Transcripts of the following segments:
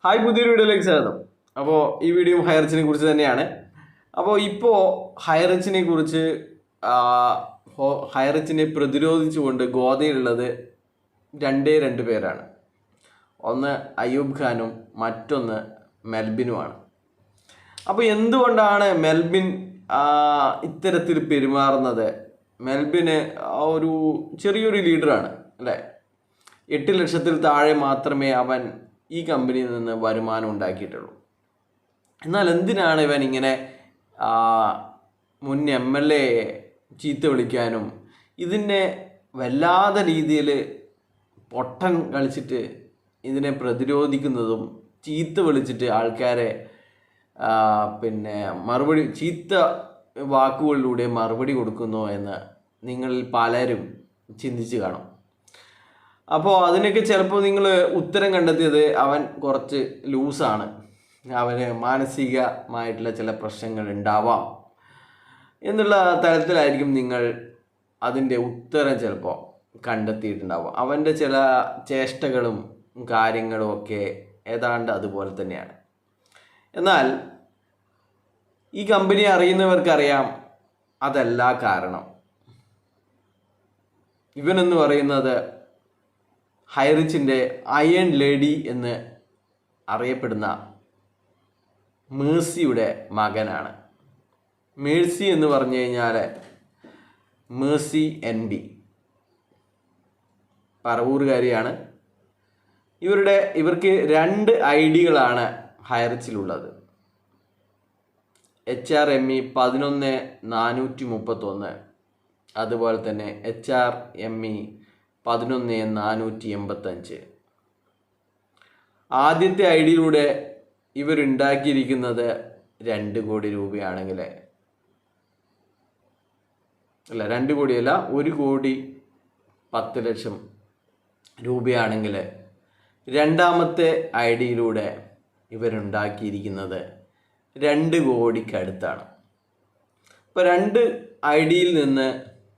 Hi, പുതിയൊരു വീഡിയോയിലേക്ക് സ്വാഗതം. അപ്പോൾ ഈ വീഡിയോ ഹൈറിച്ചിനെ കുറിച്ച് തന്നെയാണ്. അപ്പോൾ ഇപ്പോൾ ഹൈറിച്ചിനെ കുറിച്ച് ഹൈറിച്ചിനെ പ്രതിരോധിച്ചുകൊണ്ട് ഗോതയിലുള്ളത് രണ്ട് പേരാണ്. ഒന്ന് അയ്യൂബ് ഖാനും മറ്റൊന്ന് മെൽബിനുമാണ്. അപ്പോൾ എന്തുകൊണ്ടാണ് മെൽബിൻ ഇത്തരത്തിൽ പെരുമാറുന്നത്? മെൽബിന് ഒരു ചെറിയൊരു ലീഡറാണ് അല്ലേ. 8 ലക്ഷത്തിൽ താഴെ മാത്രമേ അവൻ ഈ കമ്പനിയിൽ നിന്ന് വരുമാനം ഉണ്ടാക്കിയിട്ടുള്ളൂ. എന്നാൽ എന്തിനാണ് ഇവൻ ഇങ്ങനെ മുൻ MLA ചീത്ത വിളിക്കാനും ഇതിനെ വല്ലാതെ രീതിയിൽ പൊട്ടൻ കളിച്ചിട്ട് ഇതിനെ പ്രതിരോധിക്കുന്നതും ചീത്ത വിളിച്ചിട്ട് ആൾക്കാരെ മറുപടി ചീത്ത വാക്കുകളിലൂടെ മറുപടി കൊടുക്കുന്നു എന്ന് നിങ്ങളിൽ പലരും ചിന്തിച്ച് കാണും. അപ്പോൾ അതിനൊക്കെ ചിലപ്പോൾ നിങ്ങൾ ഉത്തരം കണ്ടെത്തിയത് അവൻ കുറച്ച് ലൂസാണ്, അവന് മാനസികമായിട്ടുള്ള ചില പ്രശ്നങ്ങൾ ഉണ്ടാവാം എന്നുള്ള തലത്തിലായിരിക്കും നിങ്ങൾ അതിൻ്റെ ഉത്തരം ചിലപ്പോൾ കണ്ടെത്തിയിട്ടുണ്ടാവും. അവൻ്റെ ചില ചേഷ്ടകളും കാര്യങ്ങളും ഒക്കെ ഏതാണ്ട് അതുപോലെ തന്നെയാണ്. എന്നാൽ ഈ കമ്പനി അറിയുന്നവർക്കറിയാം അതല്ല കാരണം. ഇവനെന്ന് പറയുന്നത് ഹൈറിച്ചിൻ്റെ അയൺ ലേഡി എന്ന് അറിയപ്പെടുന്ന മേഴ്സിയുടെ മകനാണ്. മേഴ്സി എന്ന് പറഞ്ഞു കഴിഞ്ഞാൽ മേഴ്സി NB പറവൂറുകാരിയാണ്. ഇവർക്ക് 2 ഐഡികളാണ് ഹൈറിച്ചിലുള്ളത്. HRME 11431, അതുപോലെ തന്നെ HRME 11485. ആദ്യത്തെ ഐഡിയിലൂടെ ഇവരുണ്ടാക്കിയിരിക്കുന്നത് 2 കോടി രൂപയാണെങ്കിൽ, അല്ല 2 കോടിയല്ല, 1,10,00,000 രൂപയാണെങ്കിൽ രണ്ടാമത്തെ ഐഡിയിലൂടെ ഇവരുണ്ടാക്കിയിരിക്കുന്നത് 2 കോടിക്കടുത്താണ്. ഇപ്പോൾ 2 ഐഡിയിൽ നിന്ന്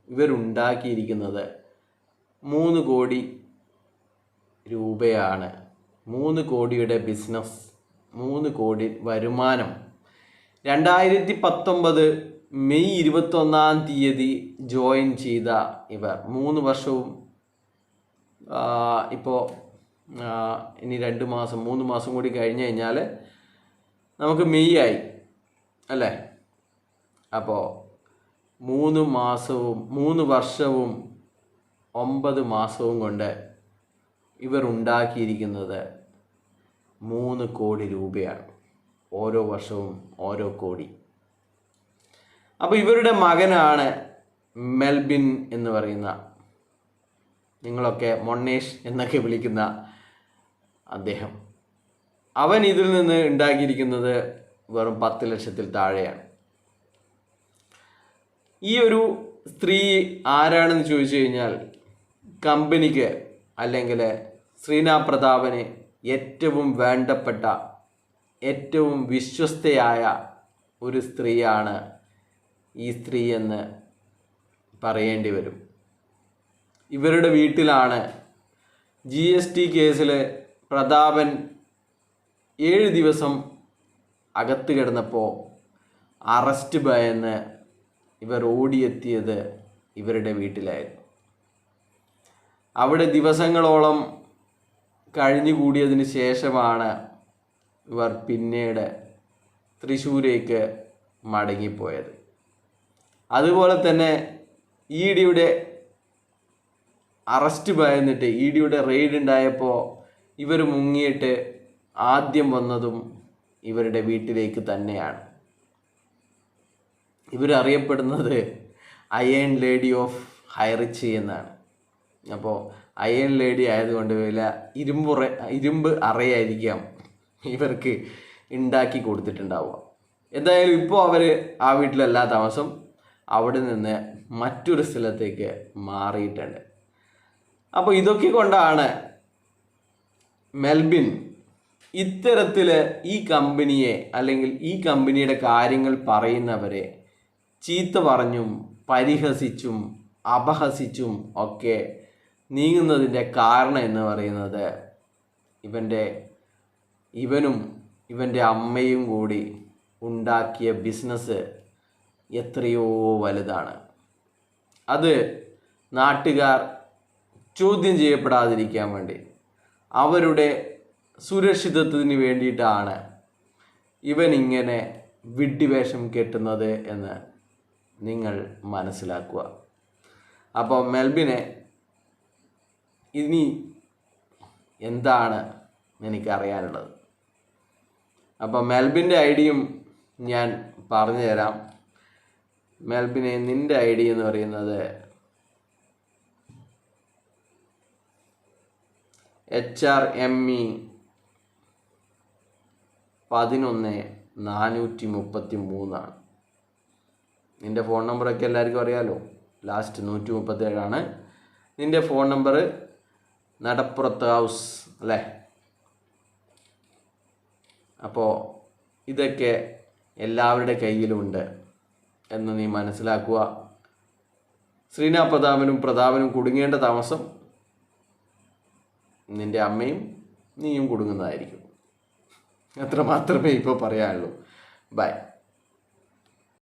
ഇവരുണ്ടാക്കിയിരിക്കുന്നത് 3 കോടി രൂപയാണ്. 3 കോടിയുടെ ബിസിനസ്, 3 കോടി വരുമാനം. 2019 മെയ് 21-ാം തീയതി ജോയിൻ ചെയ്ത ഇവർ 3 വർഷവും ഇപ്പോൾ ഇനി 2 മാസം 3 മാസം കൂടി കഴിഞ്ഞ് കഴിഞ്ഞാൽ നമുക്ക് മെയ് ആയി അല്ലേ. അപ്പോൾ 3 വർഷവും 9 മാസവും കൊണ്ട് ഇവർ ഉണ്ടാക്കിയിരിക്കുന്നത് 3 കോടി രൂപയാണ്. ഓരോ വർഷവും ഓരോ കോടി. അപ്പോൾ ഇവരുടെ മകനാണ് മെൽബിൻ എന്ന് പറയുന്ന, നിങ്ങളൊക്കെ മൊണ്ണേഷ് എന്നൊക്കെ വിളിക്കുന്ന അദ്ദേഹം. അവൻ ഇതിൽ നിന്ന് ഉണ്ടാക്കിയിരിക്കുന്നത് വെറും 10 ലക്ഷത്തിൽ താഴെയാണ്. ഈ ഒരു സ്ത്രീ ആരാണെന്ന് ചോദിച്ചു കഴിഞ്ഞാൽ കമ്പനിക്ക് അല്ലെങ്കിൽ ശ്രീനാഥ് പ്രതാപന് ഏറ്റവും വേണ്ടപ്പെട്ട, ഏറ്റവും വിശ്വസ്തയായ ഒരു സ്ത്രീയാണ് ഈ സ്ത്രീ എന്ന് പറയേണ്ടി വരും. ഇവരുടെ വീട്ടിലാണ് GST കേസിൽ പ്രതാപൻ 7 ദിവസം അകത്ത് കിടന്നപ്പോൾ അറസ്റ്റ് ഭയന്ന് ഇവർ ഓടിയെത്തിയത് ഇവരുടെ വീട്ടിലായിരുന്നു. അവിടെ ദിവസങ്ങളോളം കഴിഞ്ഞുകൂടിയതിന് ശേഷമാണ് ഇവർ പിന്നീട് തൃശ്ശൂരേക്ക് മടങ്ങിപ്പോയത്. അതുപോലെ തന്നെ EDയുടെ അറസ്റ്റ് ഭയന്നിട്ട് EDയുടെ റെയ്ഡ് ഉണ്ടായപ്പോൾ ഇവർ മുങ്ങിയിട്ട് ആദ്യം വന്നതും ഇവരുടെ വീട്ടിലേക്ക് തന്നെയാണ്. ഇവരറിയപ്പെടുന്നത് അയൺ ലേഡി ഓഫ് ഹൈറിച്ച് എന്നാണ്. അപ്പോൾ അയൺ ലേഡി ആയതുകൊണ്ട് ഇരുമ്പ് അറയായിരിക്കാം ഇവർക്ക് ഉണ്ടാക്കി കൊടുത്തിട്ടുണ്ടാവുക. എന്തായാലും ഇപ്പോൾ അവർ ആ വീട്ടിലല്ല താമസം, അവിടെ നിന്ന് മറ്റൊരു സ്ഥലത്തേക്ക് മാറിയിട്ടുണ്ട്. അപ്പോൾ ഇതൊക്കെ കൊണ്ടാണ് മെൽബിൻ ഇത്തരത്തിൽ ഈ കമ്പനിയെ അല്ലെങ്കിൽ ഈ കമ്പനിയുടെ കാര്യങ്ങൾ പറയുന്നവരെ ചീത്ത പറഞ്ഞും പരിഹസിച്ചും അപഹസിച്ചും ഒക്കെ നീങ്ങുന്നതിൻ്റെ കാരണം എന്ന് പറയുന്നത് ഇവൻ്റെ ഇവനും ഇവൻ്റെ അമ്മയും കൂടി ഉണ്ടാക്കിയ ബിസിനസ് എത്രയോ വലുതാണ്. അത് നാട്ടുകാർ ചോദ്യം ചെയ്യപ്പെടാതിരിക്കാൻ വേണ്ടി, അവരുടെ സുരക്ഷിതത്വത്തിന് വേണ്ടിയിട്ടാണ് ഇവൻ ഇങ്ങനെ വിഡ്ഢിവേഷം കെട്ടുന്നത് എന്ന് നിങ്ങൾ മനസ്സിലാക്കുക. അപ്പോൾ മെൽബിനെ ഇനി എന്താണ് എനിക്കറിയാനുള്ളത്? അപ്പോൾ മെൽബിൻ്റെ ഐഡിയും ഞാൻ പറഞ്ഞു തരാം. മെൽബിനെ, നിൻ്റെ ഐ ഡി എന്ന് പറയുന്നത് HRME11433 നിൻ്റെ ഫോൺ നമ്പറൊക്കെ എല്ലാവർക്കും അറിയാമല്ലോ. ലാസ്റ്റ് 137 നിൻ്റെ ഫോൺ നമ്പർ. നടപ്പുറത്ത് ഹൗസ് അല്ലേ? അപ്പോൾ ഇതൊക്കെ എല്ലാവരുടെ കയ്യിലുമുണ്ട് എന്ന് നീ മനസ്സിലാക്കുക. ശ്രീനാഥ് പ്രതാപനും കുടുങ്ങേണ്ട താമസം നിൻ്റെ അമ്മയും നീയും കുടുങ്ങുന്നതായിരിക്കും. അത്ര മാത്രമേ ഇപ്പോൾ പറയാനുള്ളൂ. ബൈ.